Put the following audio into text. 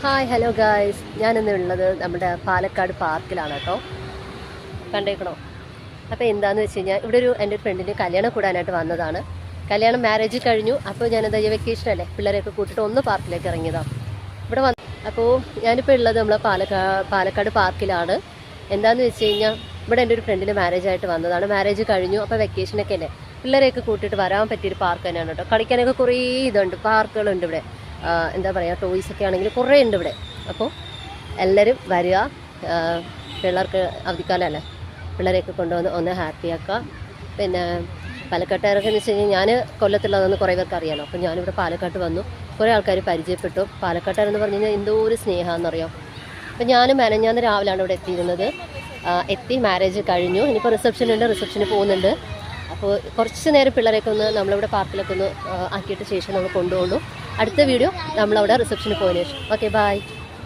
Hi hello guys, ഞാനിന്നുള്ളത് നമ്മുടെ പാലക്കാട് പാർക്കിലാണ് കേട്ടോ. കണ്ടേക്കണോ? അപ്പോൾ എന്താണെന്ന് വെച്ച് കഴിഞ്ഞാൽ ഇവിടെ എൻ്റെ ഫ്രണ്ടിൻ്റെ കല്യാണം കൂടാനായിട്ട് വന്നതാണ്. കല്യാണം മാരേജ് കഴിഞ്ഞു. അപ്പോൾ ഞാനെന്താ വെക്കേഷൻ അല്ലേ, പിള്ളേരെയൊക്കെ കൂട്ടിയിട്ട് ഒന്ന് പാർക്കിലേക്ക് ഇറങ്ങിയതാണ്. ഇവിടെ അപ്പോൾ ഞാനിപ്പോൾ ഉള്ളത് നമ്മൾ പാലക്കാട് പാർക്കിലാണ്. എന്താണെന്ന് വെച്ച് കഴിഞ്ഞാൽ ഇവിടെ എൻ്റെ ഒരു ഫ്രണ്ടിൻ്റെ മാരേജ് ആയിട്ട് വന്നതാണ്. മാരേജ് കഴിഞ്ഞു. അപ്പോൾ വെക്കേഷനൊക്കെ അല്ലേ, പിള്ളേരെയൊക്കെ കൂട്ടിയിട്ട് വരാൻ പറ്റിയൊരു പാർക്ക് തന്നെയാണ് കേട്ടോ. കളിക്കാനൊക്കെ കുറേ പാർക്കുകളുണ്ട് ഇവിടെ. എന്താ പറയുക, ടോയ്സൊക്കെ ആണെങ്കിൽ കുറേ ഉണ്ട് ഇവിടെ. അപ്പോൾ എല്ലാവരും വരിക. പിള്ളേർക്ക് അവധിക്കാലമല്ലേ, പിള്ളേരെയൊക്കെ കൊണ്ടുവന്ന് ഒന്ന് ഹാപ്പിയാക്കുക. പിന്നെ പാലക്കാട്ടുകാരൊക്കെ എന്ന് വെച്ച് കഴിഞ്ഞാൽ ഞാൻ കൊല്ലത്തുള്ളതെന്ന് കുറേ പേർക്ക് അറിയാമല്ലോ. അപ്പോൾ ഞാനിവിടെ പാലക്കാട്ട് വന്നു, കുറേ ആൾക്കാർ പരിചയപ്പെട്ടു. പാലക്കാട്ടുകാരെന്ന് പറഞ്ഞു കഴിഞ്ഞാൽ എന്തോ ഒരു സ്നേഹമാണെന്നറിയാം. അപ്പോൾ ഞാൻ മെനഞ്ഞാന്ന് രാവിലെയാണ് ഇവിടെ എത്തിയിരുന്നത്. എത്തി മാരേജ് കഴിഞ്ഞു. ഇനിയിപ്പോൾ റിസപ്ഷന് പോകുന്നുണ്ട്. അപ്പോൾ കുറച്ച് നേരം പിള്ളേരെയൊക്കെ ഒന്ന് നമ്മളിവിടെ പാർക്കിലൊക്കെ ഒന്ന് ആക്കിയിട്ട് ശേഷം നമ്മൾ കൊണ്ടുപോകുള്ളൂ. അടുത്ത വീഡിയോ നമ്മളവിടെ റിസപ്ഷന് പോയതിനു ശേഷം. Okay, by.